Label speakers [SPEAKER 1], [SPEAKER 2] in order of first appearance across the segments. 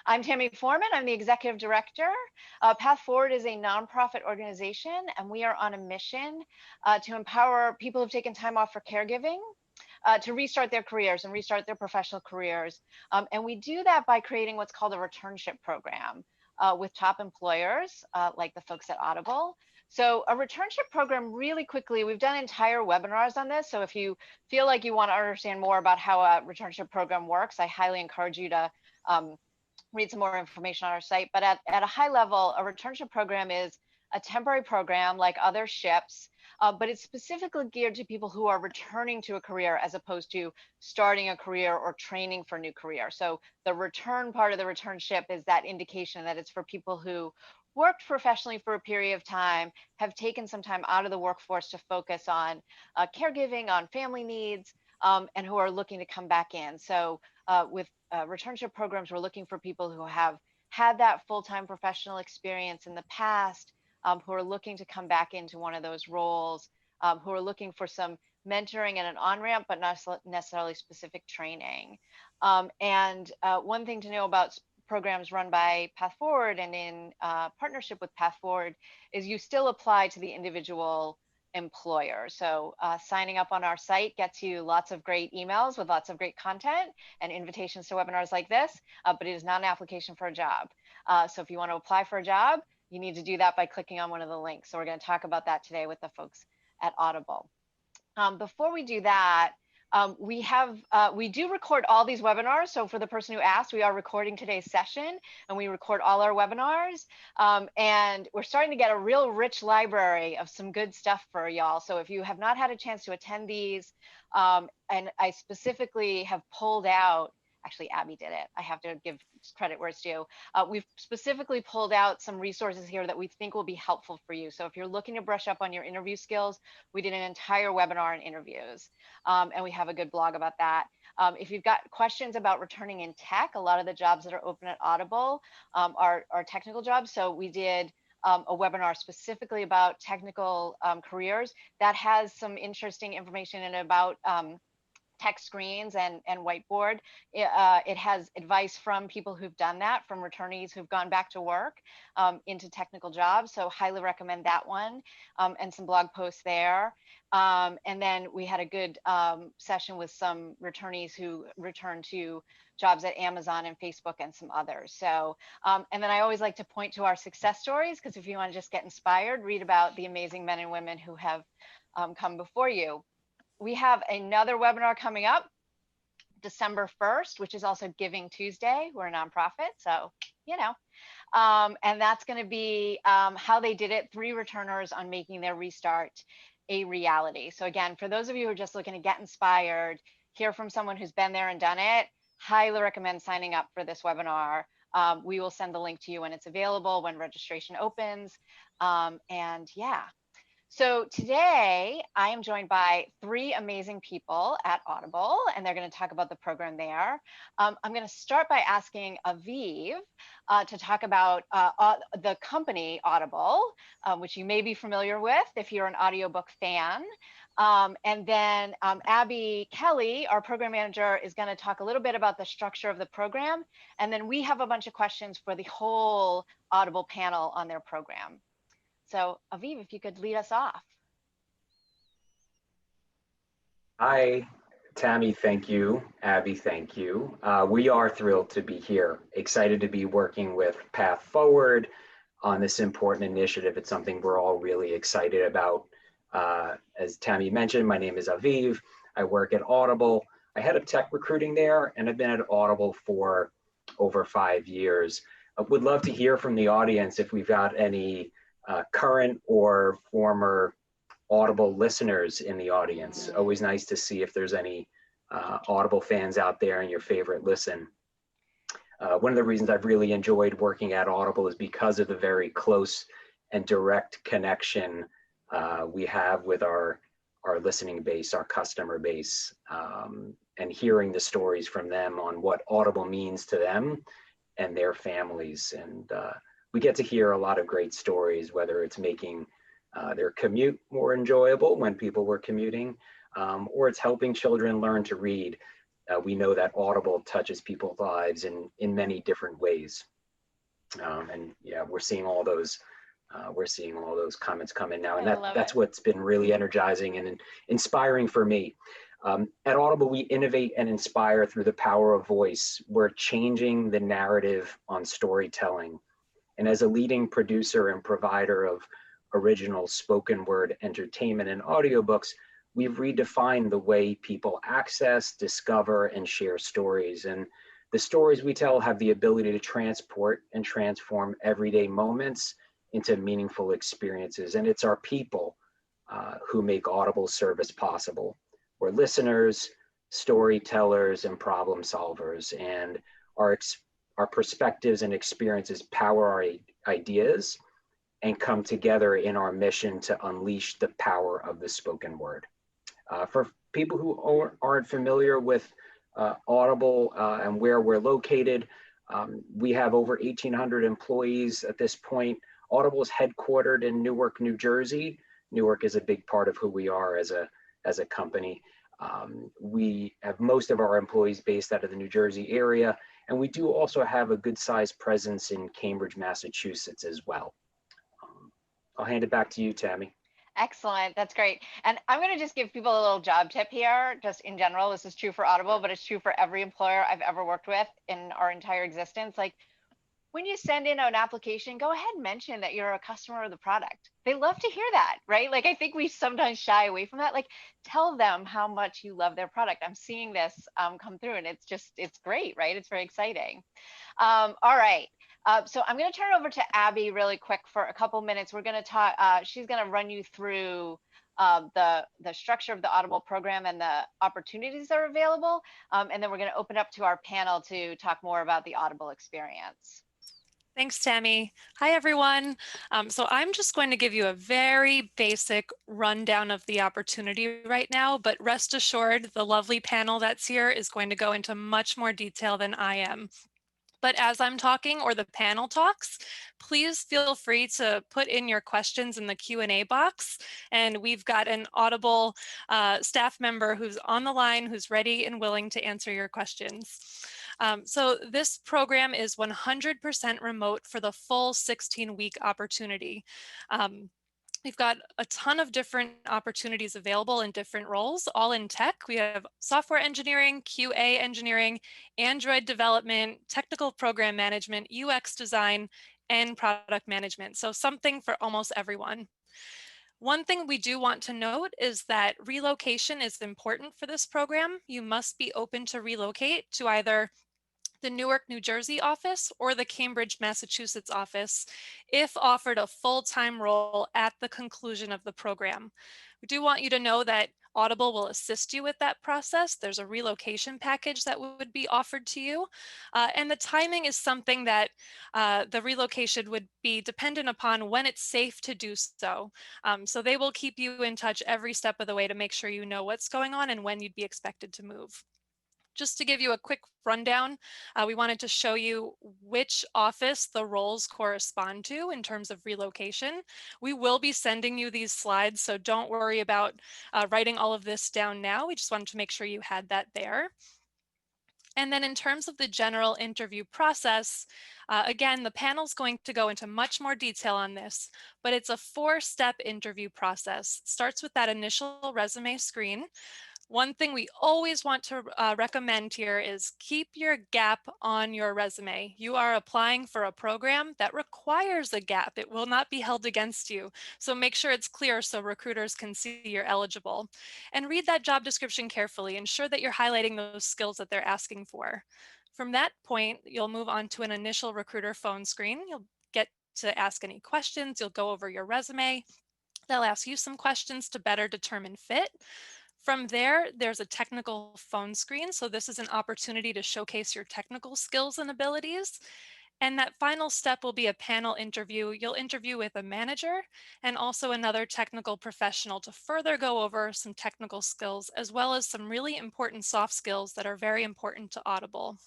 [SPEAKER 1] I'm Tammy Foreman. I'm the executive director. Path Forward is a nonprofit organization, and we are on a mission to empower people who've taken time off for caregiving to restart their careers and restart their professional careers. And we do that by creating what's called a returnship program with top employers like the folks at Audible. So a returnship program, really quickly, we've done entire webinars on this. So if you feel like you want to understand more about how a returnship program works, I highly encourage you to read some more information on our site. But at a high level, a returnship program is a temporary program like other ships, but it's specifically geared to people who are returning to a career as opposed to starting a career or training for a new career. So the return part of the returnship is that indication that it's for people who worked professionally for a period of time, have taken some time out of the workforce to focus on caregiving, on family needs, and who are looking to come back in. So with returnship programs, we're looking for people who have had that full-time professional experience in the past, who are looking to come back into one of those roles, who are looking for some mentoring and an on-ramp, but not necessarily specific training. And one thing to know about programs run by Path Forward and in partnership with Path Forward is you still apply to the individual employer. So signing up on our site gets you lots of great emails with lots of great content and invitations to webinars like this, but it is not an application for a job. So if you want to apply for a job, you need to do that by clicking on one of the links. So we're going to talk about that today with the folks at Audible. Before we do that, we do record all these webinars. So for the person who asked, we are recording today's session and we record all our webinars. And we're starting to get a real rich library of some good stuff for y'all. So if you have not had a chance to attend these, and I specifically have pulled out, actually Abby did it, I have to give credit where it's due. We've specifically pulled out some resources here that we think will be helpful for you. So if you're looking to brush up on your interview skills, we did an entire webinar on interviews, and we have a good blog about that. If you've got questions about returning in tech, a lot of the jobs that are open at Audible are technical jobs. So we did a webinar specifically about technical careers that has some interesting information in about tech screens and whiteboard. It has advice from people who've done that, from returnees who've gone back to work into technical jobs. So highly recommend that one, and some blog posts there. And then we had a good session with some returnees who returned to jobs at Amazon and Facebook and some others. So, and then I always like to point to our success stories, because if you want to just get inspired, read about the amazing men and women who have come before you. We have another webinar coming up December 1st, which is also Giving Tuesday. We're a nonprofit, so, you know. And that's going to be how they did it, 3 returners on making their restart a reality. So again, for those of you who are just looking to get inspired, hear from someone who's been there and done it, highly recommend signing up for this webinar. We will send the link to you when it's available, when registration opens. And yeah. So today I am joined by 3 amazing people at Audible, and they're going to talk about the program there. I'm going to start by asking Aviv to talk about the company Audible, which you may be familiar with if you're an audiobook fan. And then Abby Kelly, our program manager, is going to talk a little bit about the structure of the program. And then we have a bunch of questions for the whole Audible panel on their program. So Aviv, if you could lead us off.
[SPEAKER 2] Hi, Tammy, thank you. Abby, thank you. We are thrilled to be here, excited to be working with Path Forward on this important initiative. It's something we're all really excited about. As Tammy mentioned, my name is Aviv. I work at Audible. I head up tech recruiting there, and I've been at Audible for over 5 years. I would love to hear from the audience if we've got any current or former Audible listeners in the audience. Always nice to see if there's any Audible fans out there and your favorite listen. One of the reasons I've really enjoyed working at Audible is because of the very close and direct connection we have with our listening base, our customer base, and hearing the stories from them on what Audible means to them and their families. And we get to hear a lot of great stories, whether it's making their commute more enjoyable when people were commuting, or it's helping children learn to read. We know that Audible touches people's lives in many different ways. And yeah, we're seeing all those comments come in now, and
[SPEAKER 1] I love
[SPEAKER 2] that's
[SPEAKER 1] it.
[SPEAKER 2] what's been really energizing and inspiring for me. At Audible, we innovate and inspire through the power of voice. We're changing the narrative on storytelling. And as a leading producer and provider of original spoken word entertainment and audiobooks, we've redefined the way people access, discover, and share stories. And the stories we tell have the ability to transport and transform everyday moments into meaningful experiences. And it's our people who make Audible service possible. We're listeners, storytellers, and problem solvers. And our perspectives and experiences power our ideas and come together in our mission to unleash the power of the spoken word. For people who aren't familiar with Audible and where we're located, we have over 1,800 employees at this point. Audible is headquartered in Newark, New Jersey. Newark is a big part of who we are as a company. We have most of our employees based out of the New Jersey area, and we do also have a good sized presence in Cambridge, Massachusetts as well. I'll hand it back to you, Tammy.
[SPEAKER 1] Excellent. That's great. And I'm going to just give people a little job tip here, just in general. This is true for Audible, but it's true for every employer I've ever worked with in our entire existence. Like, when you send in an application, go ahead and mention that you're a customer of the product. They love to hear that, right? Like, I think we sometimes shy away from that. Like, tell them how much you love their product. I'm seeing this come through, and it's great, right? It's very exciting. All right. So I'm going to turn it over to Abby really quick for a couple minutes. We're going to talk, she's going to run you through the structure of the Audible program and the opportunities that are available. And then we're going to open up to our panel to talk more about the Audible experience.
[SPEAKER 3] Thanks, Tammy. Hi, everyone. So I'm just going to give you a very basic rundown of the opportunity right now, but rest assured, the lovely panel that's here is going to go into much more detail than I am. But as I'm talking or the panel talks, please feel free to put in your questions in the Q&A box. And we've got an Audible staff member who's on the line, who's ready and willing to answer your questions. So this program is 100% remote for the full 16-week opportunity. We've got a ton of different opportunities available in different roles, all in tech. We have software engineering, QA engineering, Android development, technical program management, UX design, and product management. So something for almost everyone. One thing we do want to note is that relocation is important for this program. You must be open to relocate to either the Newark, New Jersey office or the Cambridge, Massachusetts office if offered a full-time role at the conclusion of the program. We do want you to know that Audible will assist you with that process. There's a relocation package that would be offered to you. And the timing is something that the relocation would be dependent upon when it's safe to do so. So they will keep you in touch every step of the way to make sure you know what's going on and when you'd be expected to move. Just to give you a quick rundown, we wanted to show you which office the roles correspond to in terms of relocation. We will be sending you these slides, so don't worry about writing all of this down now. We just wanted to make sure you had that there. And then in terms of the general interview process, again, the panel's going to go into much more detail on this, but it's a 4-step interview process. It starts with that initial resume screen. One thing we always want to recommend here is keep your gap on your resume. You are applying for a program that requires a gap. It will not be held against you. So make sure it's clear so recruiters can see you're eligible. And read that job description carefully. Ensure that you're highlighting those skills that they're asking for. From that point, you'll move on to an initial recruiter phone screen. You'll get to ask any questions. You'll go over your resume. They'll ask you some questions to better determine fit. From there, there's a technical phone screen. So this is an opportunity to showcase your technical skills and abilities. And that final step will be a panel interview. You'll interview with a manager and also another technical professional to further go over some technical skills, as well as some really important soft skills that are very important to Audible.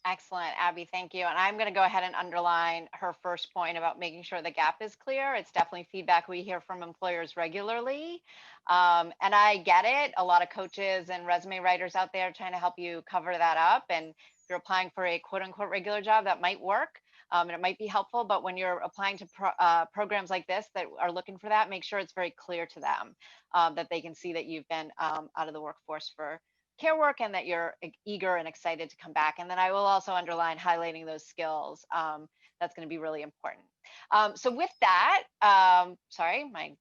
[SPEAKER 1] Excellent, Abby, thank you. And I'm going to go ahead and underline her first point about making sure the gap is clear. It's definitely feedback we hear from employers regularly. And I get it. A lot of coaches and resume writers out there trying to help you cover that up. And if you're applying for a quote unquote regular job, that might work. And it might be helpful, but when you're applying to programs like this that are looking for that, make sure it's very clear to them that they can see that you've been out of the workforce for care work and that you're eager and excited to come back. And then I will also underline highlighting those skills. That's going to be really important. So with that, sorry, my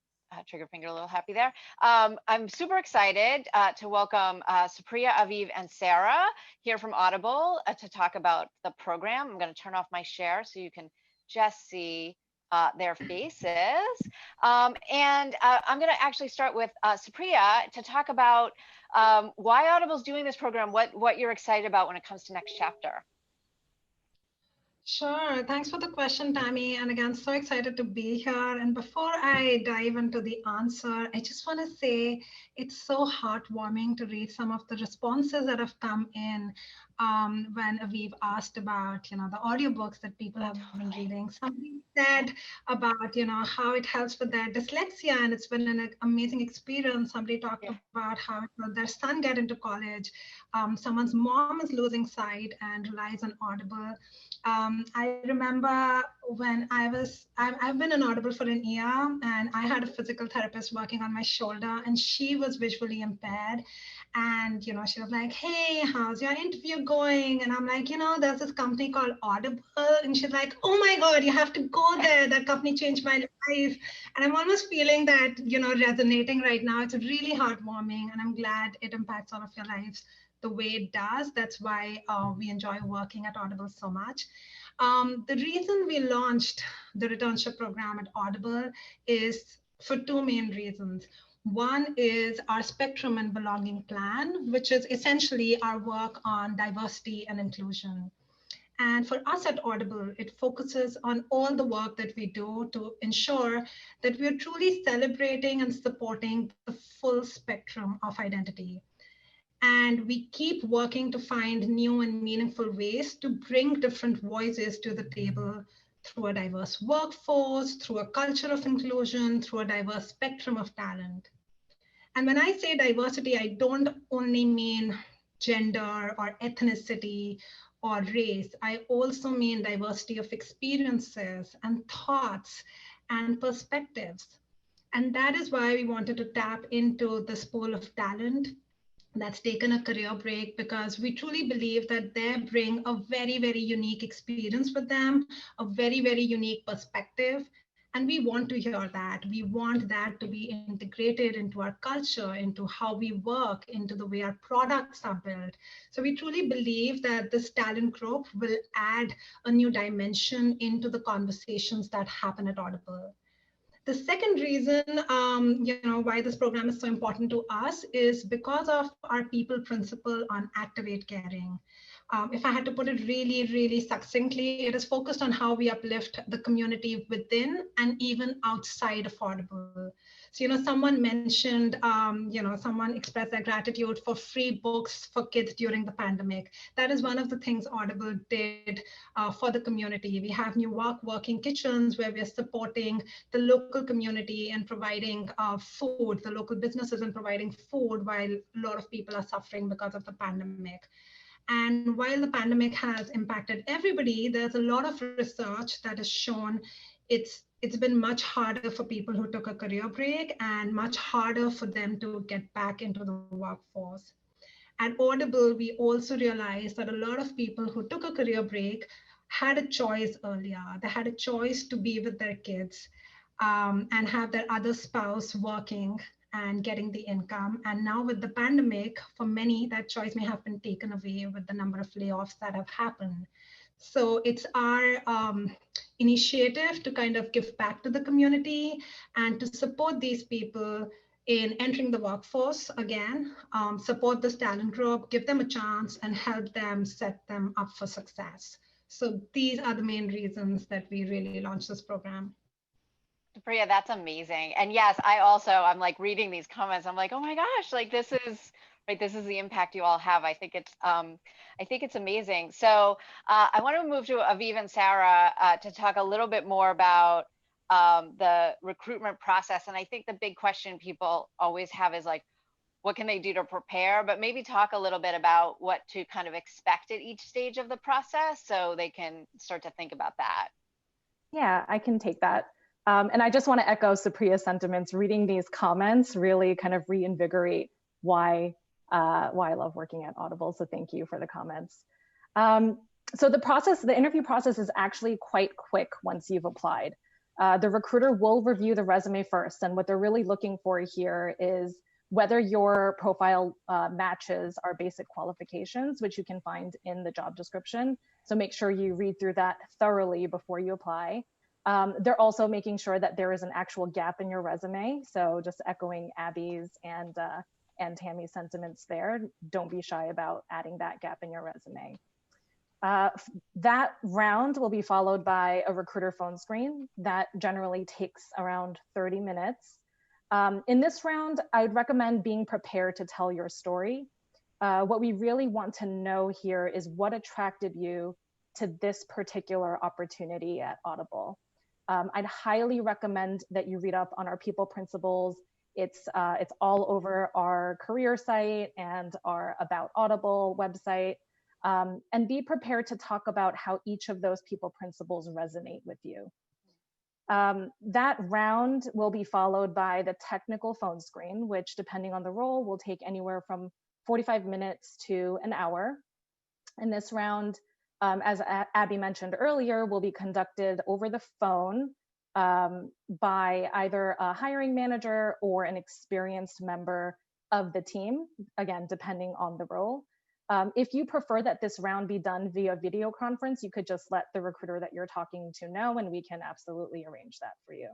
[SPEAKER 1] trigger finger a little happy there. I'm super excited to welcome Supriya, Aviv, and Sarah here from Audible to talk about the program. I'm going to turn off my share so you can just see their faces. I'm going to actually start with Supriya to talk about why Audible's doing this program, what you're excited about when it comes to next chapter.
[SPEAKER 4] Sure. Thanks for the question, Tammy. And again, so excited to be here. And before I dive into the answer, I just want to say it's so heartwarming to read some of the responses that have come in when Aviv asked about, the audiobooks that people have been reading. Somebody said about, how it helps with their dyslexia, and it's been an amazing experience. Somebody talked about how their son get into college. Someone's mom is losing sight and relies on Audible. I remember when I've been an Audible for an year, and I had a physical therapist working on my shoulder, and she was visually impaired. And, she was like, hey, how's your interview going? And I'm like, there's this company called Audible. And she's like, oh my God, you have to go there. That company changed my life. And I'm almost feeling that, resonating right now. It's really heartwarming, and I'm glad it impacts all of your lives the way it does. That's why we enjoy working at Audible so much. The reason we launched the Returnship Program at Audible is for two main reasons. One is our Spectrum and Belonging Plan, which is essentially our work on diversity and inclusion. And for us at Audible, it focuses on all the work that we do to ensure that we're truly celebrating and supporting the full spectrum of identity. And we keep working to find new and meaningful ways to bring different voices to the table through a diverse workforce, through a culture of inclusion, through a diverse spectrum of talent. And when I say diversity, I don't only mean gender or ethnicity or race. I also mean diversity of experiences and thoughts and perspectives. And that is why we wanted to tap into this pool of talent that's taken a career break, because we truly believe that they bring a very, very unique experience with them, a very, very unique perspective. And we want to hear that. We want that to be integrated into our culture, into how we work, into the way our products are built. So we truly believe that this talent group will add a new dimension into the conversations that happen at Audible. The second reason, why this program is so important to us is because of our people principle on activate caring. If I had to put it really, really succinctly, it is focused on how we uplift the community within and even outside of Audible. So, someone mentioned, someone expressed their gratitude for free books for kids during the pandemic. That is one of the things Audible did for the community. We have new working kitchens where we're supporting the local community and providing food, the local businesses and providing food while a lot of people are suffering because of the pandemic. And while the pandemic has impacted everybody, there's a lot of research that has shown it's been much harder for people who took a career break and much harder for them to get back into the workforce. At Audible, we also realized that a lot of people who took a career break had a choice earlier. They had a choice to be with their kids and have their other spouse working and getting the income. And now with the pandemic, for many, that choice may have been taken away with the number of layoffs that have happened. So it's our initiative to kind of give back to the community and to support these people in entering the workforce again, support this talent group, give them a chance and help them set them up for success. So these are the main reasons that we really launched this program.
[SPEAKER 1] Priya, that's amazing. And yes, I'm like reading these comments. I'm like, oh my gosh, like this is Right, this is the impact you all have. I think it's amazing. So I want to move to Aviv and Sarah to talk a little bit more about the recruitment process. And I think the big question people always have is like, what can they do to prepare? But maybe talk a little bit about what to kind of expect at each stage of the process so they can start to think about that.
[SPEAKER 5] Yeah, I can take that. And I just want to echo Supriya's sentiments. Reading these comments really kind of reinvigorate why I love working at Audible. So thank you for the comments. So the interview process is actually quite quick once you've applied. The recruiter will review the resume first. And what they're really looking for here is whether your profile matches our basic qualifications, which you can find in the job description. So make sure you read through that thoroughly before you apply. They're also making sure that there is an actual gap in your resume. So just echoing Abby's and Tammy's sentiments there, don't be shy about adding that gap in your resume. That round will be followed by a recruiter phone screen that generally takes around 30 minutes. In this round, I'd recommend being prepared to tell your story. What we really want to know here is what attracted you to this particular opportunity at Audible. I'd highly recommend that you read up on our people principles. It's all over our career site and our About Audible website. And be prepared to talk about how each of those people principles resonate with you. That round will be followed by the technical phone screen, which depending on the role will take anywhere from 45 minutes to an hour. And this round, as Abby mentioned earlier, will be conducted over the phone by either a hiring manager or an experienced member of the team, again, depending on the role. If you prefer that this round be done via video conference, you could just let the recruiter that you're talking to know, and we can absolutely arrange that for you.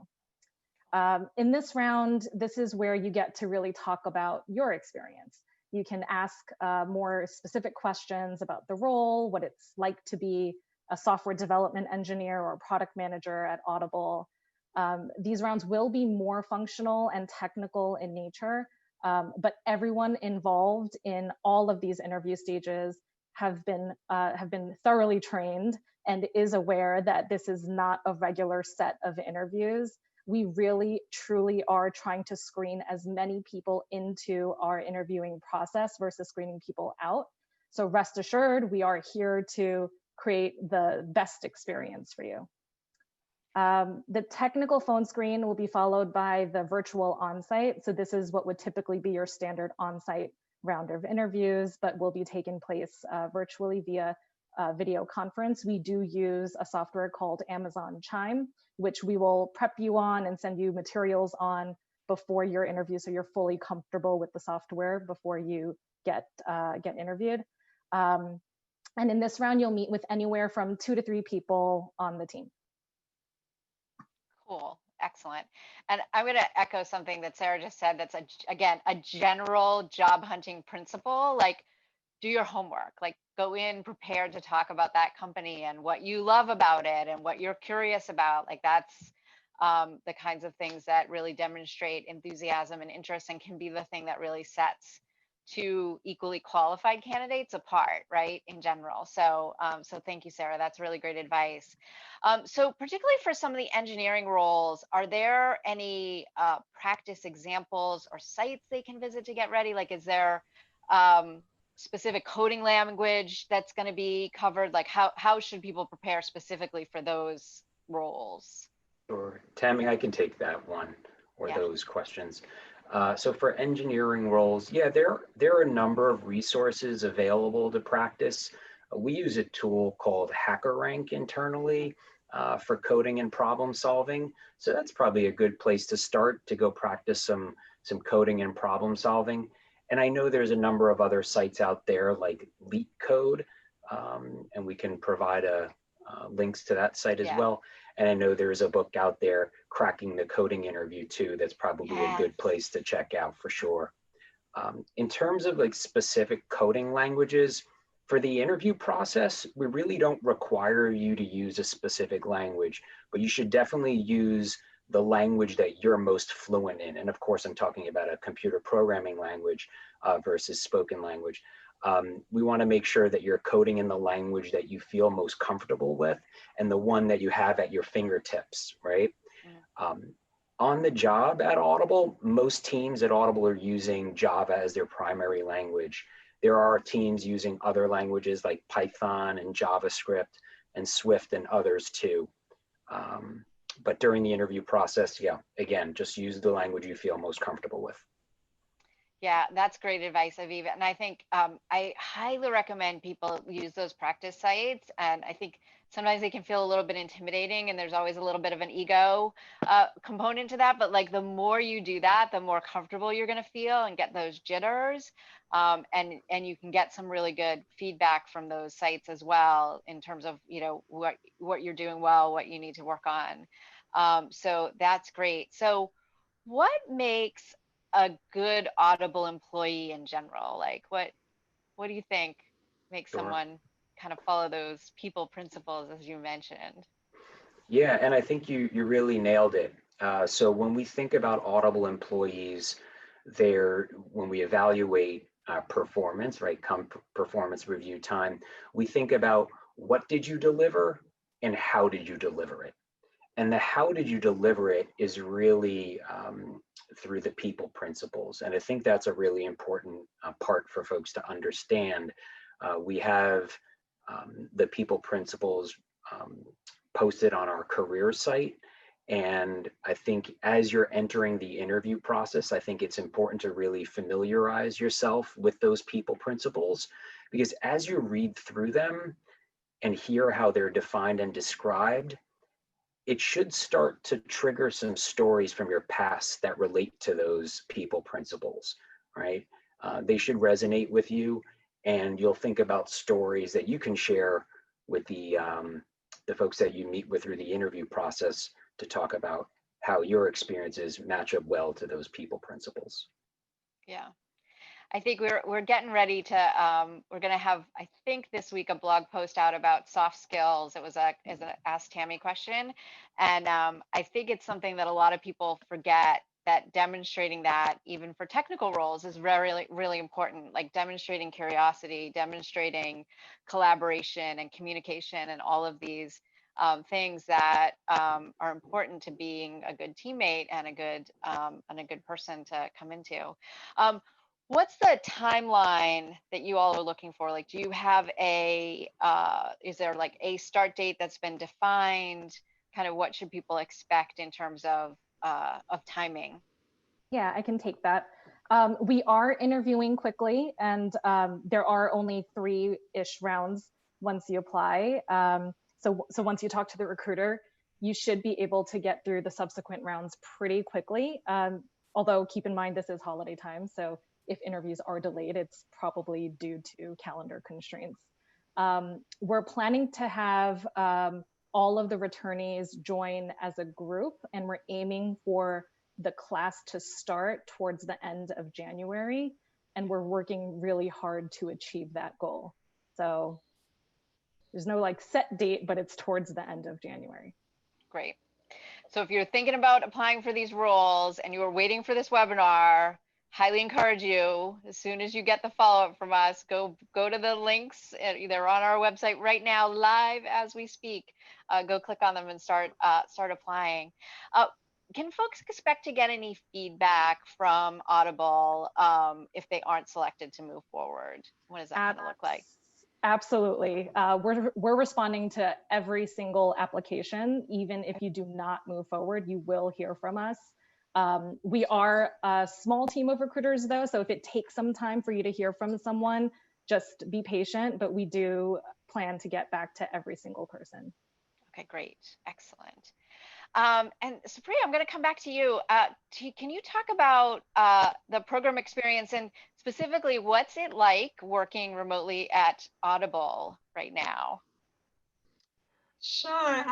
[SPEAKER 5] In this round, this is where you get to really talk about your experience. You can ask more specific questions about the role, what it's like to be a software development engineer or a product manager at Audible. These rounds will be more functional and technical in nature, but everyone involved in all of these interview stages have been thoroughly trained and is aware that this is not a regular set of interviews. We really, truly are trying to screen as many people into our interviewing process versus screening people out. So rest assured, we are here to create the best experience for you. The technical phone screen will be followed by the virtual on-site. So this is what would typically be your standard on-site round of interviews, but will be taking place virtually via video conference. We do use a software called Amazon Chime, which we will prep you on and send you materials on before your interview, so you're fully comfortable with the software before you get interviewed. And in this round, you'll meet with anywhere from 2 to 3 people on the team.
[SPEAKER 1] Cool, excellent. And I'm going to echo something that Sarah just said. That's again a general job hunting principle. Like, do your homework. Like, go in prepared to talk about that company and what you love about it and what you're curious about. Like, that's the kinds of things that really demonstrate enthusiasm and interest and can be the thing that really sets 2 equally qualified candidates apart, right, in general. So so thank you, Sarah. That's really great advice. So particularly for some of the engineering roles, are there any practice examples or sites they can visit to get ready? Like, is there specific coding language that's going to be covered? Like, how should people prepare specifically for those roles?
[SPEAKER 2] Sure. Tammy, I can take that one or
[SPEAKER 1] Yeah.
[SPEAKER 2] those questions. So for engineering roles, yeah, there are a number of resources available to practice. We use a tool called HackerRank internally for coding and problem solving. So that's probably a good place to start to go practice some coding and problem solving. And I know there's a number of other sites out there like LeetCode, and we can provide links to that site as well. And I know there's a book out there, Cracking the Coding Interview too, that's probably a good place to check out for sure. In terms of like specific coding languages, for the interview process, we really don't require you to use a specific language, but you should definitely use the language that you're most fluent in. And of course, I'm talking about a computer programming language. versus spoken language. We want to make sure that you're coding in the language that you feel most comfortable with and the one that you have at your fingertips, right? On the job at Audible, most teams at Audible are using Java as their primary language. There are teams using other languages like Python and JavaScript and Swift and others too. But during the interview process, yeah, again, just use the language you feel most comfortable with.
[SPEAKER 1] Yeah, that's great advice, Aviva. And I think I highly recommend people use those practice sites. And I think sometimes they can feel a little bit intimidating, and there's always a little bit of an ego component to that. But like the more you do that, the more comfortable you're going to feel and get those jitters. And you can get some really good feedback from those sites as well in terms of, you know, what you're doing well, what you need to work on. So that's great. So what makes a good Audible employee in general? Like what do you think makes someone kind of follow those people principles as you mentioned?
[SPEAKER 2] Yeah, and I think you really nailed it. So when we think about Audible employees, when we evaluate performance, right, performance review time, we think about what did you deliver and how did you deliver it. And the how did you deliver it is really through the people principles. And I think that's a really important part for folks to understand. We have the people principles posted on our career site. And I think as you're entering the interview process, I think it's important to really familiarize yourself with those people principles, because as you read through them and hear how they're defined and described, it should start to trigger some stories from your past that relate to those people principles, right? They should resonate with you, and you'll think about stories that you can share with the folks that you meet with through the interview process to talk about how your experiences match up well to those people principles.
[SPEAKER 1] Yeah. I think we're getting ready to we're going to have, I think this week, a blog post out about soft skills. It was an Ask Tammy question, and I think it's something that a lot of people forget, that demonstrating that even for technical roles is really, really important. Like demonstrating curiosity, demonstrating collaboration and communication, and all of these things that are important to being a good teammate and a good person to come into. What's the timeline that you all are looking for? Like, do you have is there like a start date that's been defined? Kind of what should people expect in terms of timing?
[SPEAKER 5] Yeah, I can take that. We are interviewing quickly, and there are only 3-ish rounds once you apply. So once you talk to the recruiter, you should be able to get through the subsequent rounds pretty quickly. Although keep in mind, this is holiday time, so if interviews are delayed, it's probably due to calendar constraints. We're planning to have all of the returnees join as a group, and we're aiming for the class to start towards the end of January, and we're working really hard to achieve that goal. So there's no like set date, but it's towards the end of January. Great.
[SPEAKER 1] So if you're thinking about applying for these roles and you are waiting for this webinar, highly encourage you, as soon as you get the follow-up from us, go to the links. They're on our website right now, live as we speak. Go click on them and start applying. Can folks expect to get any feedback from Audible if they aren't selected to move forward? What does that kind of look like?
[SPEAKER 5] Absolutely. We're responding to every single application. Even if you do not move forward, you will hear from us. We are a small team of recruiters though, so if it takes some time for you to hear from someone, just be patient, but we do plan to get back to every single person.
[SPEAKER 1] Okay, great, excellent. And Supriya, I'm going to come back to you. Can you talk about the program experience, and specifically what's it like working remotely at Audible right now?
[SPEAKER 4] Sure.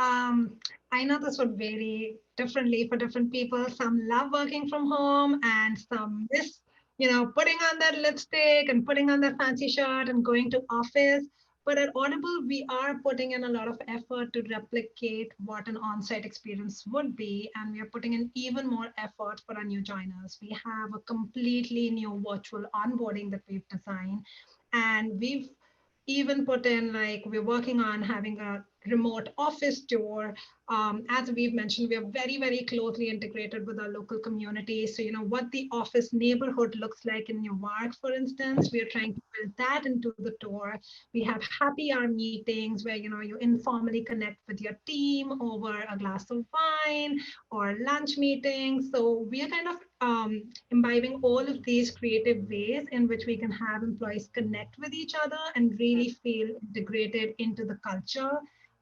[SPEAKER 4] I know this would vary differently for different people. Some love working from home, and some miss, putting on that lipstick and putting on that fancy shirt and going to office. But at Audible, we are putting in a lot of effort to replicate what an on-site experience would be, and we are putting in even more effort for our new joiners. We have a completely new virtual onboarding that we've designed, and we've even put in, like, we're working on having a remote office tour. As we've mentioned, we are very, very closely integrated with our local community. So, what the office neighborhood looks like in Newark, for instance, we are trying to build that into the tour. We have happy hour meetings where, you informally connect with your team over a glass of wine or lunch meetings. So we are kind of imbibing all of these creative ways in which we can have employees connect with each other and really feel integrated into the culture.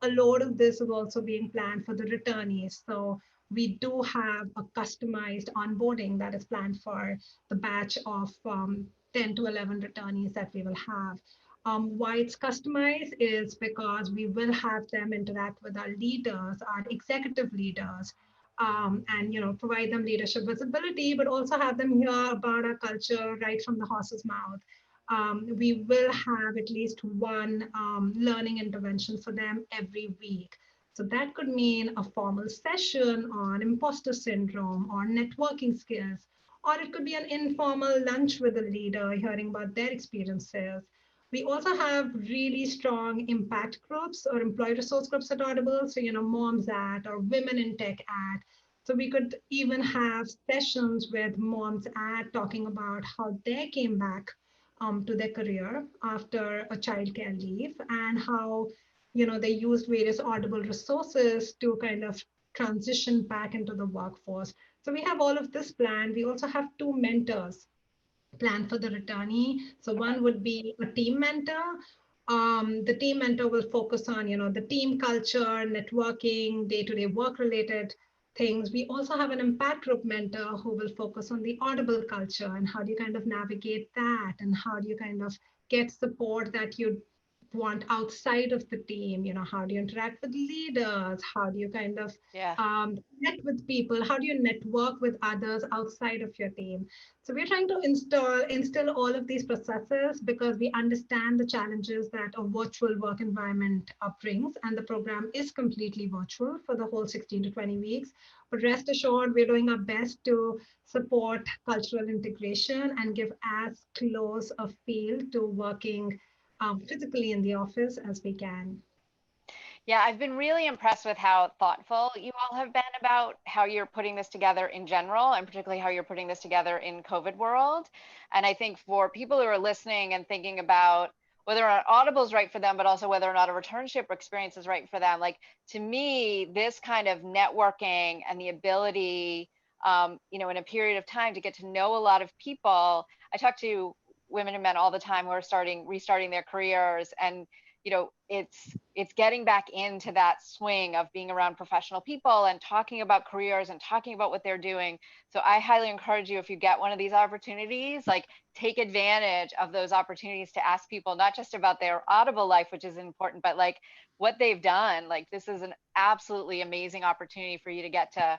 [SPEAKER 4] A lot of this is also being planned for the returnees. So we do have a customized onboarding that is planned for the batch of 10 to 11 returnees that we will have. Why it's customized is because we will have them interact with our leaders, our executive leaders, and provide them leadership visibility, but also have them hear about our culture right from the horse's mouth. We will have at least one learning intervention for them every week. So that could mean a formal session on imposter syndrome or networking skills, or it could be an informal lunch with a leader, hearing about their experiences. We also have really strong impact groups or employee resource groups at Audible. So, Moms at or Women in Tech at. So we could even have sessions with moms at talking about how they came back to their career after a childcare leave, and how they used various Audible resources to kind of transition back into the workforce. So we have all of this planned. We also have two mentors plan for the returnee. So one would be a team mentor. The team mentor will focus on, the team culture, networking, day-to-day work-related things. We also have an impact group mentor who will focus on the Audible culture and how do you kind of navigate that, and how do you kind of get support that you want outside of the team. How do you interact with leaders? How do you kind of connect with people? How do you network with others outside of your team? So we're trying to instill all of these processes because we understand the challenges that a virtual work environment brings, and the program is completely virtual for the whole 16 to 20 weeks. But rest assured, we're doing our best to support cultural integration and give as close a feel to working physically in the office as we can.
[SPEAKER 1] Yeah, I've been really impressed with how thoughtful you all have been about how you're putting this together in general, and particularly how you're putting this together in COVID world. And I think for people who are listening and thinking about whether or not Audible is right for them, but also whether or not a returnship experience is right for them, like, to me, this kind of networking and the ability, in a period of time to get to know a lot of people. I talk to women and men all the time who are restarting their careers, and it's getting back into that swing of being around professional people and talking about careers and talking about what they're doing. So I highly encourage you, if you get one of these opportunities, like, take advantage of those opportunities to ask people not just about their Audible life, which is important, but like what they've done. Like, this is an absolutely amazing opportunity for you to get to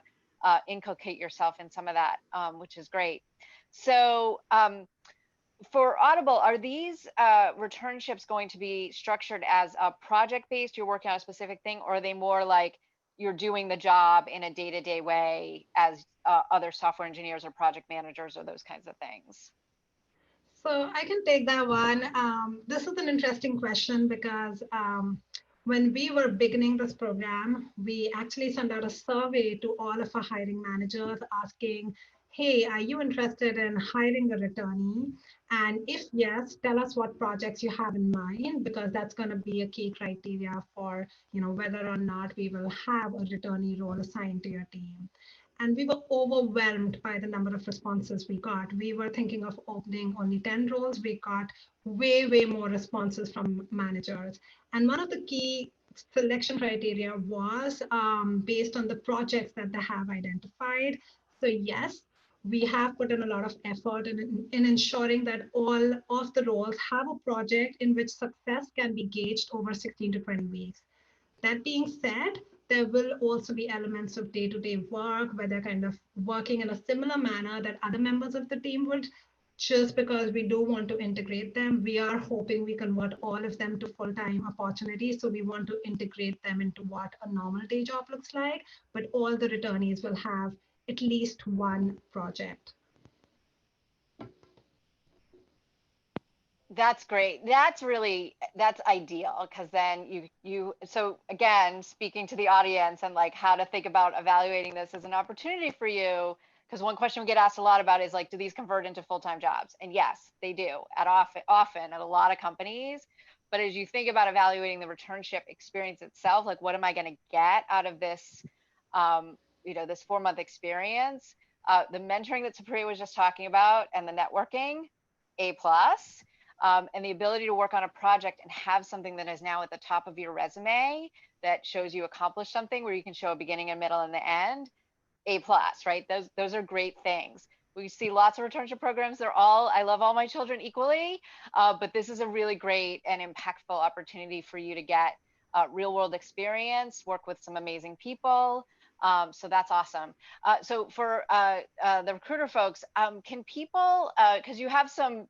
[SPEAKER 1] inculcate yourself in some of that, which is great. So for Audible, are these returnships going to be structured as a project-based, you're working on a specific thing, or are they more like you're doing the job in a day-to-day way as other software engineers or project managers or those kinds of things?
[SPEAKER 4] So I can take that one. This is an interesting question because when we were beginning this program, we actually sent out a survey to all of our hiring managers asking, hey, are you interested in hiring a returnee? And if yes, tell us what projects you have in mind, because that's going to be a key criteria for whether or not we will have a returnee role assigned to your team. And we were overwhelmed by the number of responses we got. We were thinking of opening only 10 roles. We got way, way more responses from managers. And one of the key selection criteria was based on the projects that they have identified. So yes, we have put in a lot of effort in ensuring that all of the roles have a project in which success can be gauged over 16 to 20 weeks. That being said, there will also be elements of day-to-day work where they're kind of working in a similar manner that other members of the team would just because we do want to integrate them. We are hoping we convert all of them to full-time opportunities. So we want to integrate them into what a normal day job looks like, but all the returnees will have at least one project.
[SPEAKER 1] That's great. That's ideal, because then so again, speaking to the audience and like how to think about evaluating this as an opportunity for you, because one question we get asked a lot about is like, do these convert into full-time jobs? And yes, they do often at a lot of companies. But as you think about evaluating the returnship experience itself, like what am I going to get out of this, this 4-month experience? The mentoring that Supriya was just talking about and the networking, A+. And the ability to work on a project and have something that is now at the top of your resume that shows you accomplished something, where you can show a beginning, a middle, and the end, A+, right? Those are great things. We see lots of returnship programs. I love all my children equally, but this is a really great and impactful opportunity for you to get real world experience, work with some amazing people. So that's awesome. So for the recruiter folks, can people, because you have some,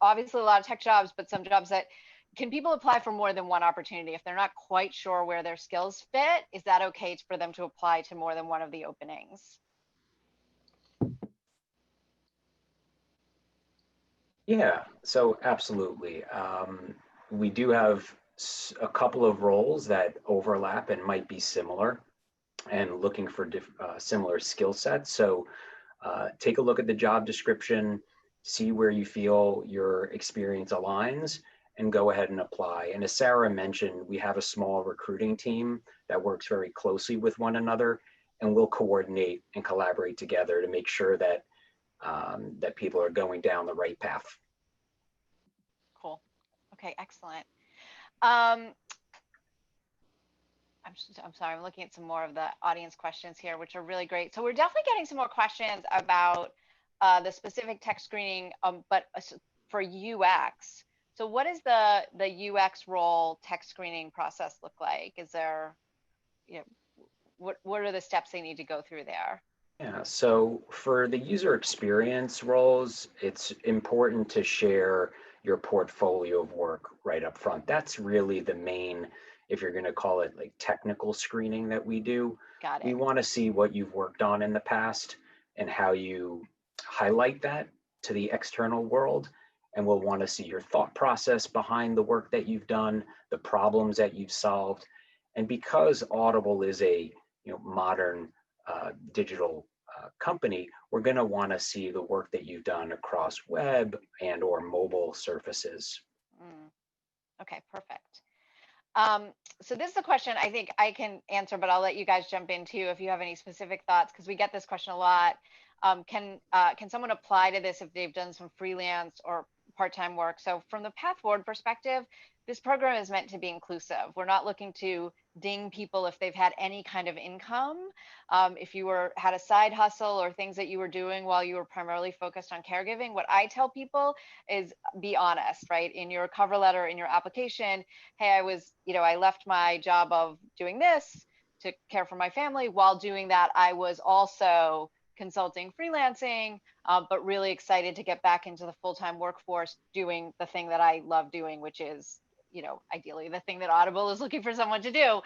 [SPEAKER 1] obviously a lot of tech jobs, but some jobs can people apply for more than one opportunity if they're not quite sure where their skills fit? Is that okay for them to apply to more than one of the openings?
[SPEAKER 2] Yeah, so absolutely. We do have a couple of roles that overlap and might be similar, and looking for similar skill sets. So take a look at the job description, see where you feel your experience aligns, and go ahead and apply. And as Sarah mentioned, we have a small recruiting team that works very closely with one another, and we'll coordinate and collaborate together to make sure that that people are going down the right path.
[SPEAKER 1] Cool. Okay, excellent. I'm sorry, I'm looking at some more of the audience questions here, which are really great. So we're definitely getting some more questions about the specific tech screening, but for UX. So what is the UX role tech screening process look like? Is there, what are the steps they need to go through there?
[SPEAKER 2] Yeah, so for the user experience roles, it's important to share your portfolio of work right up front. That's really the main, if you're going to call it like technical screening that we do.
[SPEAKER 1] Got it.
[SPEAKER 2] We want to see what you've worked on in the past and how you highlight that to the external world. And we'll want to see your thought process behind the work that you've done, the problems that you've solved. And because Audible is a modern digital company, we're going to want to see the work that you've done across web and or mobile surfaces.
[SPEAKER 1] Okay, perfect. So this is a question I think I can answer, but I'll let you guys jump in too if you have any specific thoughts, because we get this question a lot. Can someone apply to this if they've done some freelance or part-time work? So from the Path Forward perspective, this program is meant to be inclusive. We're not looking to ding people if they've had any kind of income. If you had a side hustle or things that you were doing while you were primarily focused on caregiving, what I tell people is be honest, right? In your cover letter, in your application, hey, I left my job of doing this to care for my family. While doing that, I was also consulting, freelancing, but really excited to get back into the full-time workforce doing the thing that I love doing, which is ideally the thing that Audible is looking for someone to do.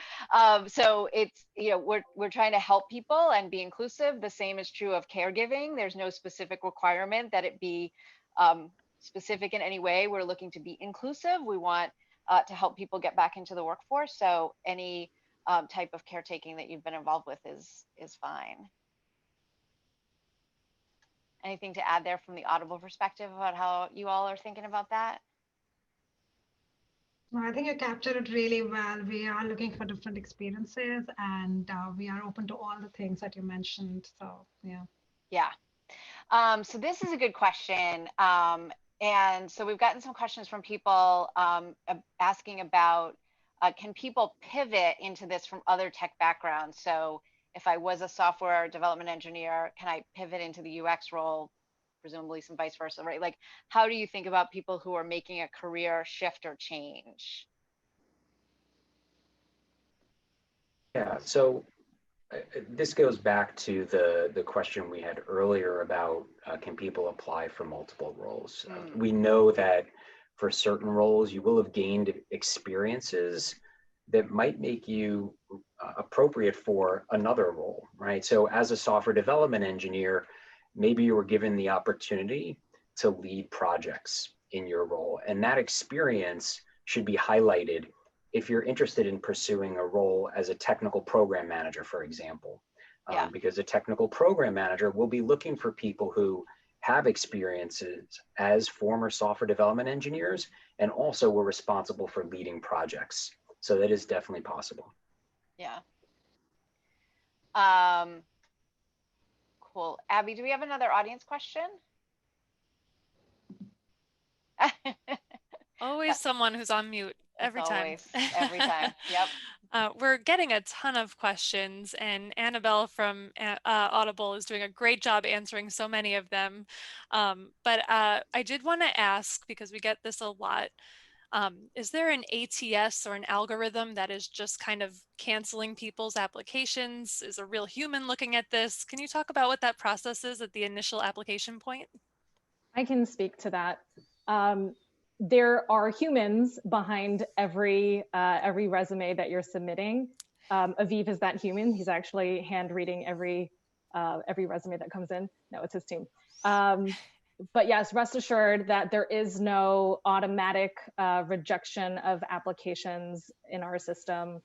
[SPEAKER 1] So it's, we're trying to help people and be inclusive. The same is true of caregiving. There's no specific requirement that it be specific in any way. We're looking to be inclusive. We want to help people get back into the workforce. So any type of caretaking that you've been involved with is fine. Anything to add there from the Audible perspective about how you all are thinking about that?
[SPEAKER 4] I think you captured it really well. We are looking for different experiences, and we are open to all the things that you mentioned. So, yeah.
[SPEAKER 1] Yeah. So this is a good question. And so we've gotten some questions from people asking about, can people pivot into this from other tech backgrounds? So if I was a software development engineer, can I pivot into the UX role? Presumably some vice versa, right? Like, how do you think about people who are making a career shift or change?
[SPEAKER 2] Yeah, so This goes back to the question we had earlier about can people apply for multiple roles? We know that for certain roles, you will have gained experiences that might make you appropriate for another role, right? So as a software development engineer, maybe you were given the opportunity to lead projects in your role, and that experience should be highlighted if you're interested in pursuing a role as a technical program manager, for example. Because a technical program manager will be looking for people who have experiences as former software development engineers and also were responsible for leading projects. So that is definitely possible.
[SPEAKER 1] Yeah. Cool. Abby, do we have another audience question?
[SPEAKER 3] Always someone who's on mute every time.
[SPEAKER 1] Every time. Yep.
[SPEAKER 3] We're getting a ton of questions, and Annabelle from Audible is doing a great job answering so many of them. But I did want to ask, because we get this a lot, is there an ATS or an algorithm that is just kind of canceling people's applications? Is a real human looking at this? Can you talk about what that process is at the initial application point?
[SPEAKER 5] I can speak to that. There are humans behind every resume that you're submitting. Aviv is that human. He's actually hand reading every resume that comes in. No, it's his team. But yes, rest assured that there is no automatic rejection of applications in our system.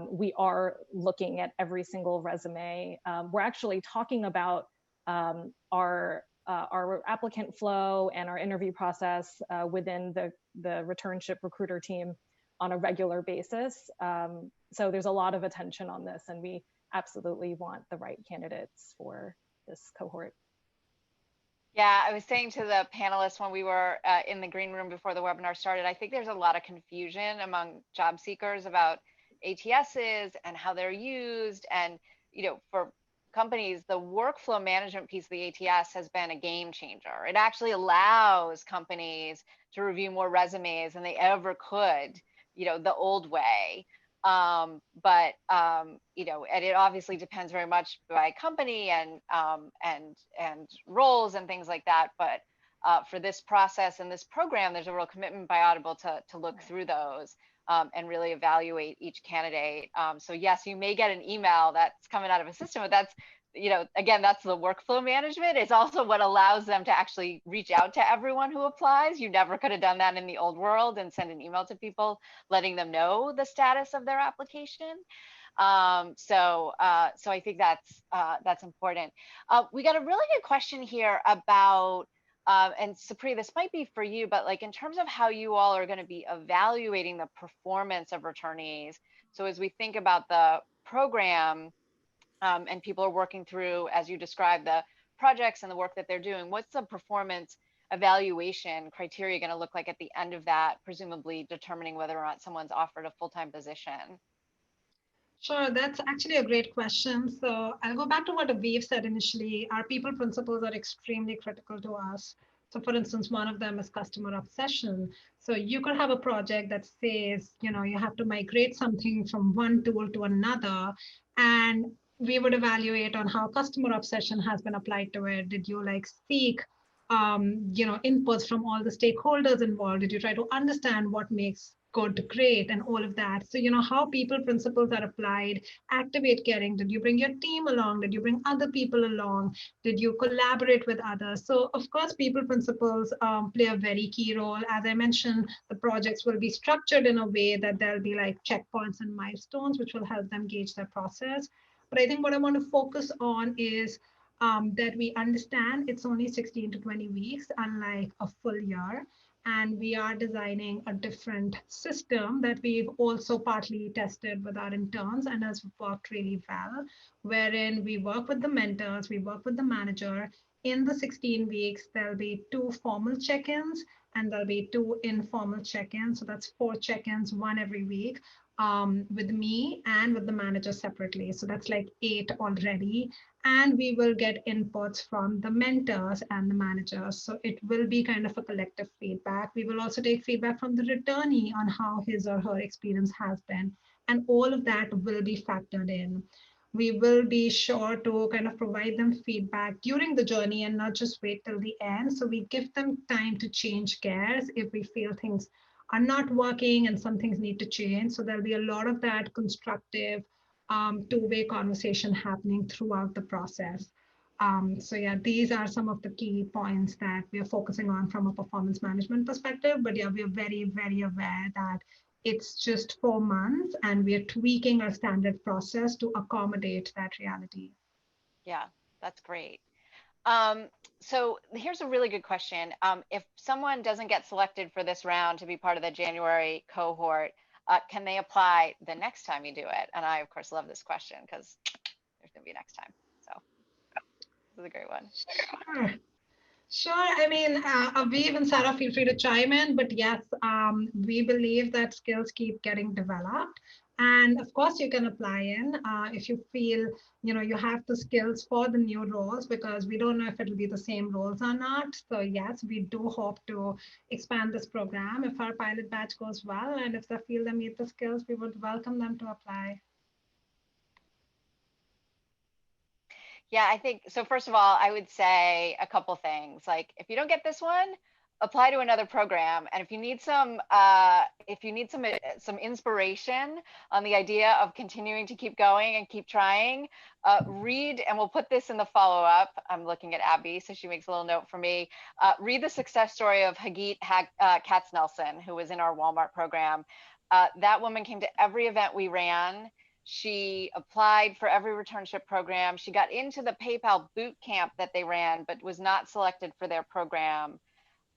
[SPEAKER 5] We are looking at every single resume. We're actually talking about our applicant flow and our interview process within the Returnship recruiter team on a regular basis. So there's a lot of attention on this, and we absolutely want the right candidates for this cohort.
[SPEAKER 1] Yeah, I was saying to the panelists when we were in the green room before the webinar started, I think there's a lot of confusion among job seekers about ATSs and how they're used. And, you know, for companies, the workflow management piece of the ATS has been a game changer. It actually allows companies to review more resumes than they ever could, you know, the old way. You know, and it obviously depends very much by company and roles and things like that. But for this process and this program, there's a real commitment by Audible to look through those and really evaluate each candidate. So yes, you may get an email that's coming out of a system, but that's, you know, again, that's the workflow management. It's also what allows them to actually reach out to everyone who applies. You never could have done that in the old world and send an email to people letting them know the status of their application. So I think that's important. We got a really good question here about, and Supriya, this might be for you, but like in terms of how you all are going to be evaluating the performance of returnees. So as we think about the program, and people are working through, as you described, the projects and the work that they're doing, what's the performance evaluation criteria going to look like at the end of that, presumably determining whether or not someone's offered a full-time position?
[SPEAKER 4] Sure, that's actually a great question. So I'll go back to what Aviv said initially. Our people principles are extremely critical to us. So for instance, one of them is customer obsession. So you could have a project that says, you know, you have to migrate something from one tool to another, and we would evaluate on how customer obsession has been applied to it. Did you like seek you know, inputs from all the stakeholders involved? Did you try to understand what makes good, great, and all of that? So, you know, how people principles are applied, activate caring. Did you bring your team along? Did you bring other people along? Did you collaborate with others? So, of course, people principles play a very key role. As I mentioned, the projects will be structured in a way that there'll be like checkpoints and milestones, which will help them gauge their process. But I think what I want to focus on is that we understand it's only 16 to 20 weeks, unlike a full year. And we are designing a different system that we've also partly tested with our interns and has worked really well, wherein we work with the mentors, we work with the manager. In the 16 weeks, there'll be 2 formal check-ins and there'll be 2 informal check-ins. So that's 4 check-ins, 1 every week, with me and with the manager separately. So that's like 8 already. And we will get inputs from the mentors and the managers. So it will be kind of a collective feedback. We will also take feedback from the returnee on how his or her experience has been. And all of that will be factored in. We will be sure to kind of provide them feedback during the journey and not just wait till the end. So we give them time to change gears if we feel things are not working and some things need to change. So there'll be a lot of that constructive two-way conversation happening throughout the process. So yeah, these are some of the key points that we are focusing on from a performance management perspective. But yeah, we are very, very aware that it's just 4 months and we are tweaking our standard process to accommodate that reality.
[SPEAKER 1] Yeah, that's great. So here's a really good question. If someone doesn't get selected for this round to be part of the January cohort, can they apply the next time you do it? And I, of course, love this question because there's going to be next time. So this is a great one.
[SPEAKER 4] Sure. Sure. I mean, Aviv and Sarah, feel free to chime in, but yes, we believe that skills keep getting developed. And of course, you can apply in if you feel, you have the skills for the new roles, because we don't know if it'll be the same roles or not. So yes, we do hope to expand this program if our pilot batch goes well. And if they feel they meet the skills, we would welcome them to apply.
[SPEAKER 1] Yeah, I think so. First of all, I would say a couple things. Like, if you don't get this one, apply to another program. And if you need some inspiration on the idea of continuing to keep going and keep trying, read, and we'll put this in the follow-up. I'm looking at Abby, so she makes a little note for me. Read the success story of Hagit Katz-Nelson, who was in our Walmart program. That woman came to every event we ran. She applied for every returnship program. She got into the PayPal boot camp that they ran, but was not selected for their program.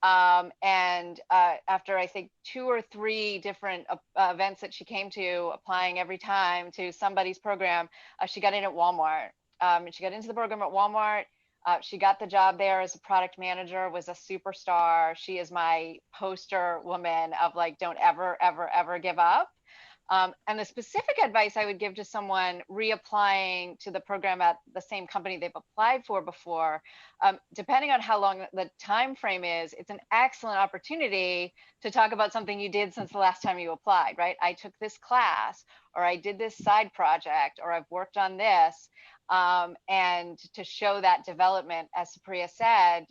[SPEAKER 1] After I think 2 or 3 different events that she came to, applying every time to somebody's program, she got in at Walmart. She got into the program at Walmart. She got the job there as a product manager, was a superstar. She is my poster woman of like, don't ever, ever, ever give up. And the specific advice I would give to someone reapplying to the program at the same company they've applied for before, depending on how long the time frame is, it's an excellent opportunity to talk about something you did since the last time you applied, right? I took this class, or I did this side project, or I've worked on this. And to show that development, as Supriya said,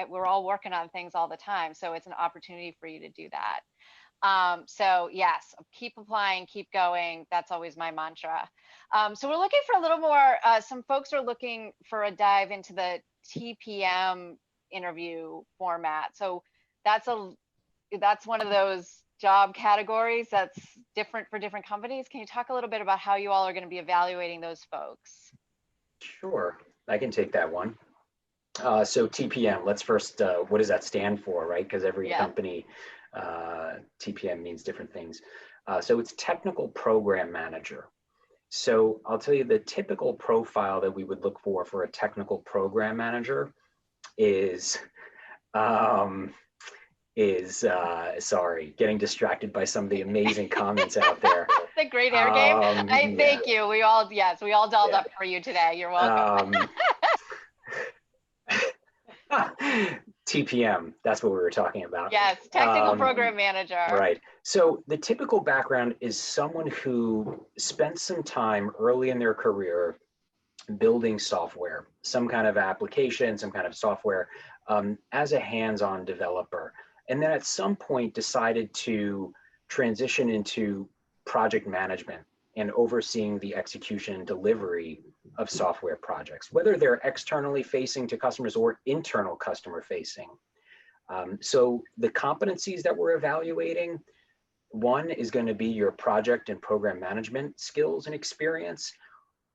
[SPEAKER 1] we're all working on things all the time. So it's an opportunity for you to do that. So yes, keep applying, keep going. That's always my mantra. So we're looking for a little more, some folks are looking for a dive into the TPM interview format. So that's one of those job categories that's different for different companies. Can you talk a little bit about how you all are going to be evaluating those folks?
[SPEAKER 2] Sure, I can take that one. So TPM, let's first, what does that stand for, right? Because every company, TPM means different things. So it's Technical Program Manager. So I'll tell you the typical profile that we would look for a Technical Program Manager is sorry, getting distracted by some of the amazing comments out there.
[SPEAKER 1] The great air game. Thank you. We all dolled up for you today. You're welcome.
[SPEAKER 2] TPM, that's what we were talking about.
[SPEAKER 1] Yes, Technical Program Manager.
[SPEAKER 2] Right. So the typical background is someone who spent some time early in their career building software, some kind of application, some kind of software, as a hands-on developer. And then at some point decided to transition into project management and overseeing the execution and delivery of software projects, whether they're externally facing to customers or internal customer facing. So the competencies that we're evaluating, one is going to be your project and program management skills and experience.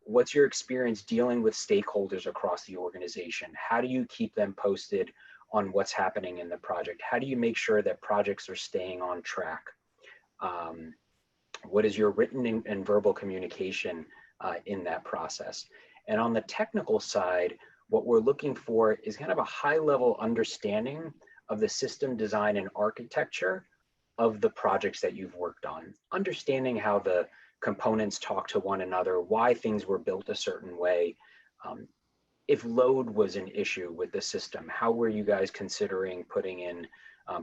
[SPEAKER 2] What's your experience dealing with stakeholders across the organization? How do you keep them posted on what's happening in the project? How do you make sure that projects are staying on track? What is your written and verbal communication in that process? And on the technical side, what we're looking for is kind of a high-level understanding of the system design and architecture of the projects that you've worked on, understanding how the components talk to one another, why things were built a certain way. If load was an issue with the system, how were you guys considering putting in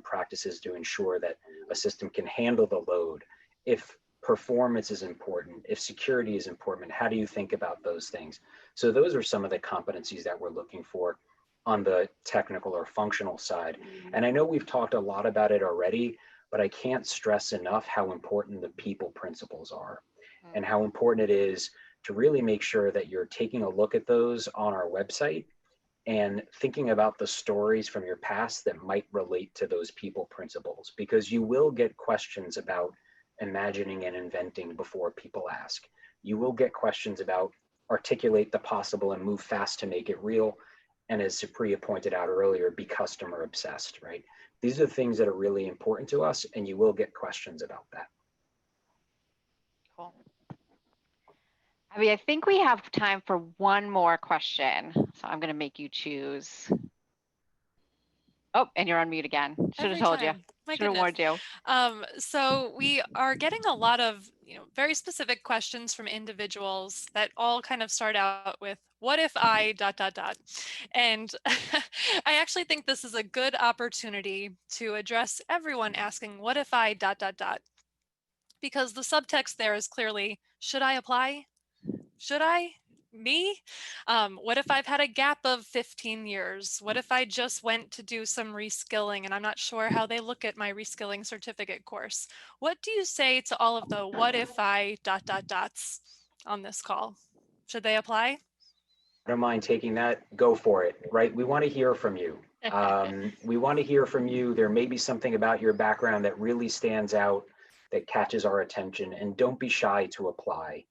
[SPEAKER 2] practices to ensure that a system can handle the load? If performance is important, if security is important, how do you think about those things? So those are some of the competencies that we're looking for on the technical or functional side. And I know we've talked a lot about it already, but I can't stress enough how important the people principles are and how important it is to really make sure that you're taking a look at those on our website and thinking about the stories from your past that might relate to those people principles, because you will get questions about imagining and inventing before people ask. You will get questions about articulate the possible and move fast to make it real. And as Supriya pointed out earlier, be customer obsessed, right? These are the things that are really important to us, and you will get questions about that.
[SPEAKER 1] Cool. Abby, I think we have time for one more question. So I'm going to make you choose. Oh, and you're on mute again. Should have told you. Should have warned you.
[SPEAKER 3] So we are getting a lot of very specific questions from individuals that all kind of start out with, what if I ... And I actually think this is a good opportunity to address everyone asking, what if I ... Because the subtext there is clearly, should I apply? Should I? Me? What if I've had a gap of 15 years? What if I just went to do some reskilling and I'm not sure how they look at my reskilling certificate course? What do you say to all of the what if I ... on this call? Should they apply?
[SPEAKER 2] I don't mind taking that. Go for it, right? We want to hear from you. We want to hear from you. There may be something about your background that really stands out, that catches our attention, and don't be shy to apply.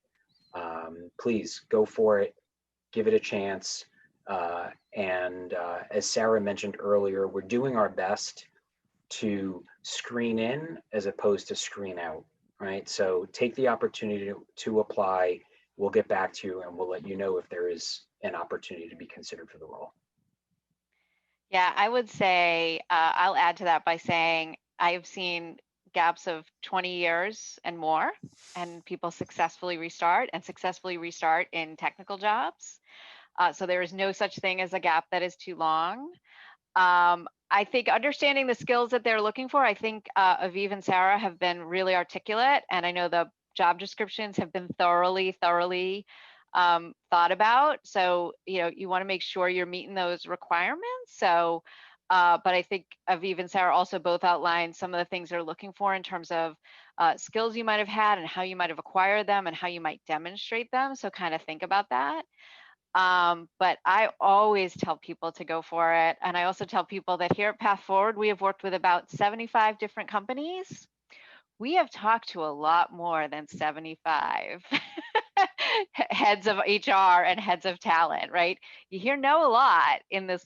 [SPEAKER 2] Please go for it, give it a chance. As Sarah mentioned earlier, we're doing our best to screen in as opposed to screen out, right? So take the opportunity to apply. We'll get back to you and we'll let you know if there is an opportunity to be considered for the role.
[SPEAKER 1] Yeah, I would say, I'll add to that by saying I've seen gaps of 20 years and more, and people successfully restart in technical jobs. So there is no such thing as a gap that is too long. I think understanding the skills that they're looking for, I think Aviv and Sarah have been really articulate, and I know the job descriptions have been thoroughly thought about. So, you want to make sure you're meeting those requirements. So, but I think Aviv and Sarah also both outlined some of the things they're looking for in terms of skills you might have had and how you might have acquired them and how you might demonstrate them. So kind of think about that. But I always tell people to go for it. And I also tell people that here at Path Forward, we have worked with about 75 different companies. We have talked to a lot more than 75 heads of HR and heads of talent, right? You hear no a lot in this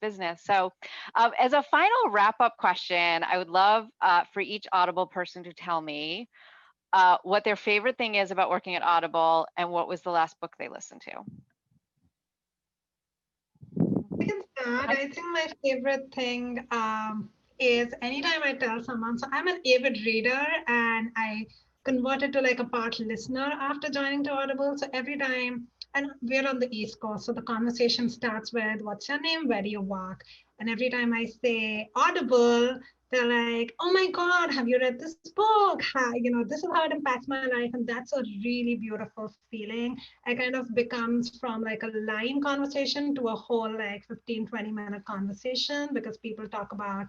[SPEAKER 1] business. So as a final wrap-up question, I would love for each Audible person to tell me what their favorite thing is about working at Audible and what was the last book they listened to.
[SPEAKER 4] I can start. I think my favorite thing is anytime I tell someone, so I'm an avid reader and I converted to like a part listener after joining to Audible. So every time, and we're on the East Coast, so the conversation starts with, what's your name, where do you work? And every time I say Audible, they're like, oh my God, have you read this book? This is how it impacts my life. And that's a really beautiful feeling. It kind of becomes from like a line conversation to a whole like 15-20 minute conversation, because people talk about,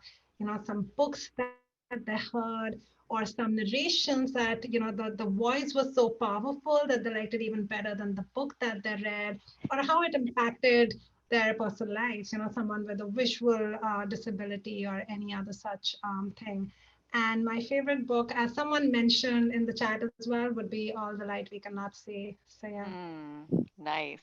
[SPEAKER 4] some books that they heard or some narrations that, the voice was so powerful that they liked it even better than the book that they read, or how it impacted their personal lives, someone with a visual disability or any other such thing. And my favorite book, as someone mentioned in the chat as well, would be All the Light We Cannot See. So yeah.
[SPEAKER 1] Nice.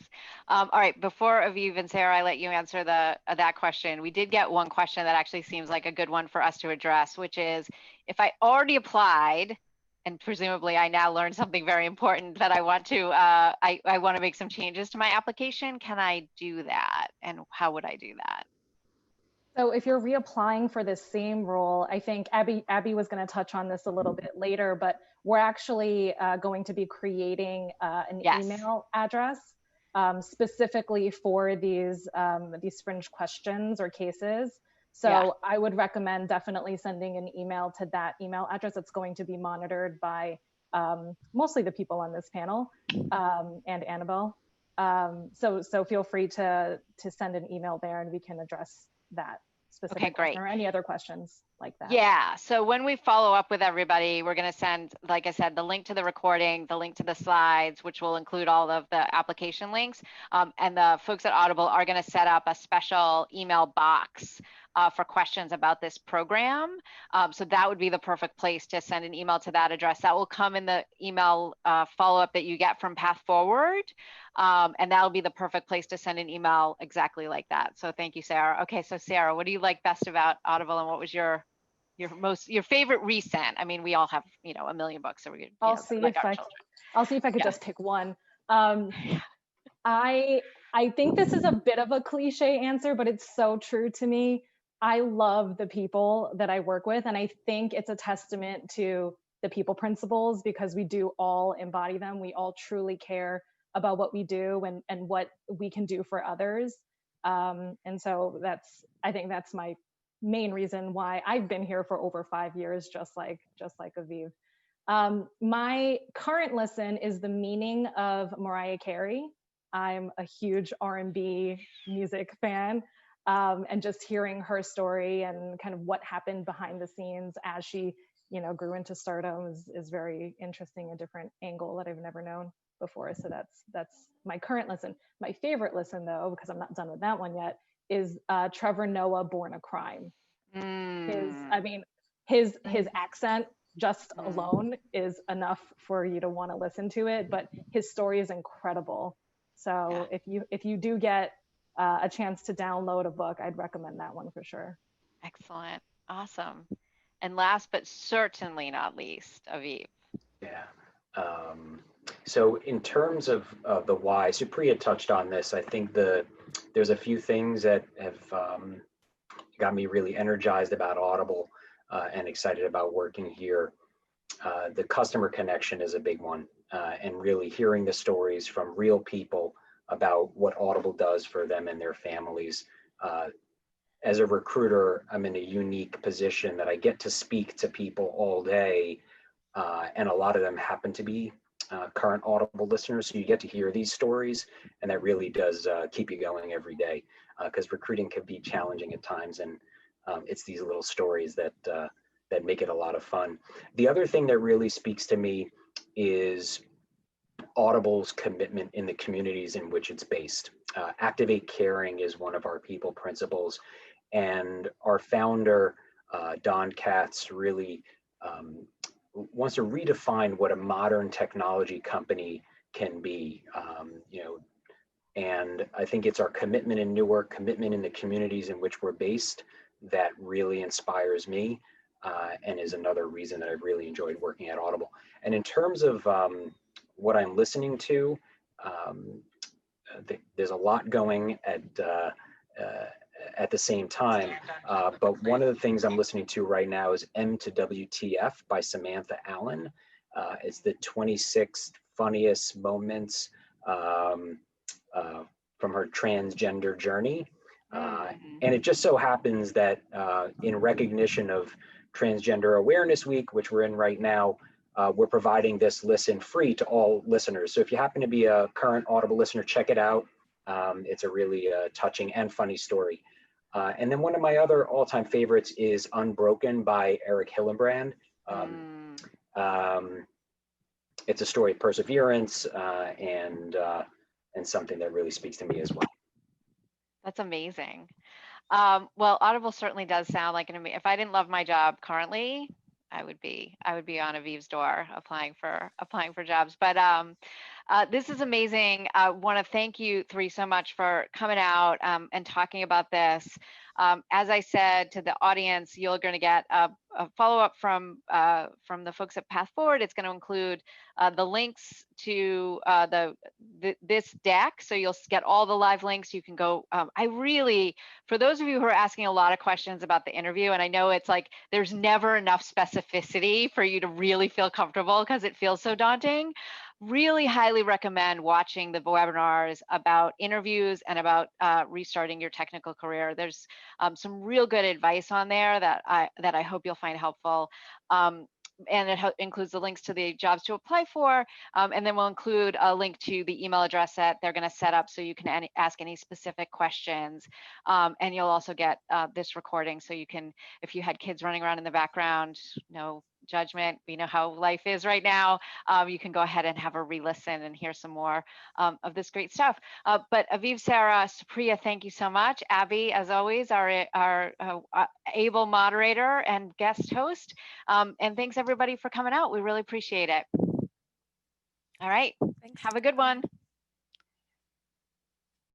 [SPEAKER 1] All right, before Aviv and Sarah, I let you answer that question. We did get one question that actually seems like a good one for us to address, which is, if I already applied, and presumably I now learned something very important that I want to, I want to make some changes to my application, can I do that? And how would I do that?
[SPEAKER 5] So if you're reapplying for the same role, I think Abby was going to touch on this a little bit later, but we're actually going to be creating an email address specifically for these fringe questions or cases. So I would recommend definitely sending an email to that email address. It's going to be monitored by mostly the people on this panel, and Annabelle. So feel free to send an email there and we can address that specific question or any other questions like that.
[SPEAKER 1] Yeah, so when we follow up with everybody, we're going to send, like I said, the link to the recording, the link to the slides, which will include all of the application links. And the folks at Audible are going to set up a special email box for questions about this program. So that would be the perfect place to send an email to that address. That will come in the email follow-up that you get from Path Forward. And that'll be the perfect place to send an email exactly like that. So thank you, Sarah. Okay, so Sarah, what do you like best about Audible, and what was your favorite recent? I mean, we all have, you know, a million books, so we could,
[SPEAKER 5] I'll see if I could just pick one. I think this is a bit of a cliche answer, but it's so true to me. I love the people that I work with, and I think it's a testament to the people principles because we do all embody them. We all truly care about what we do and what we can do for others. And so I think that's my main reason why I've been here for over 5 years, just like Aviv. My current listen is The Meaning of Mariah Carey. I'm a huge R&B music fan, and just hearing her story and kind of what happened behind the scenes as she, you know, grew into stardom is very interesting, a different angle that I've never known before. So that's my current listen. My favorite listen, though, because I'm not done with that one yet, is Trevor Noah, Born a Crime. His accent just alone is enough for you to want to listen to it, but his story is incredible. So if you do get a chance to download a book, I'd recommend that one for sure.
[SPEAKER 1] Excellent. Awesome. And last but certainly not least, Aviv.
[SPEAKER 2] Yeah. So in terms of the why, Supriya touched on this. I think there's a few things that have got me really energized about Audible and excited about working here. The customer connection is a big one, and really hearing the stories from real people about what Audible does for them and their families. As a recruiter, I'm in a unique position that I get to speak to people all day, and a lot of them happen to be current Audible listeners. So you get to hear these stories, and that really does keep you going every day, because recruiting can be challenging at times, and it's these little stories that make it a lot of fun. The other thing that really speaks to me is Audible's commitment in the communities in which it's based. Activate Caring is one of our people principles, and our founder, Don Katz, really wants to redefine what a modern technology company can be. And I think it's our commitment in Newark, commitment in the communities in which we're based, that really inspires me, and is another reason that I've really enjoyed working at Audible. And in terms of what I'm listening to, there's a lot going at the same time, but one of the things I'm listening to right now is M to WTF by Samantha Allen. It's the 26th funniest moments from her transgender journey. And it just so happens that in recognition of Transgender Awareness Week, which we're in right now, we're providing this listen free to all listeners. So if you happen to be a current Audible listener, check it out. It's a really touching and funny story. And then one of my other all-time favorites is Unbroken by Eric Hillenbrand. It's a story of perseverance and something that really speaks to me as well.
[SPEAKER 1] That's amazing. Well, Audible certainly does sound like if I didn't love my job currently, I would be on Aviv's door applying for jobs. But this is amazing. I want to thank you three so much for coming out and talking about this. As I said to the audience, you're going to get a follow-up from the folks at Path Forward. It's going to include the links to this deck, so you'll get all the live links. You can go. For those of you who are asking a lot of questions about the interview, and I know it's like there's never enough specificity for you to really feel comfortable because it feels so daunting. Really highly recommend watching the webinars about interviews and about restarting your technical career. There's some real good advice on there that I hope you'll find helpful. and it includes the links to the jobs to apply for. And then we'll include a link to the email address that they're going to set up so you can ask any specific questions. And you'll also get this recording so you can, if you had kids running around in the background, no judgment, we know how life is right now. You can go ahead and have a re-listen and hear some more of this great stuff. But Aviv, Sarah, Supriya, thank you so much. Abby, as always, our able moderator and guest host. And thanks everybody for coming out. We really appreciate it. All right,
[SPEAKER 3] Thanks.
[SPEAKER 1] have a good one.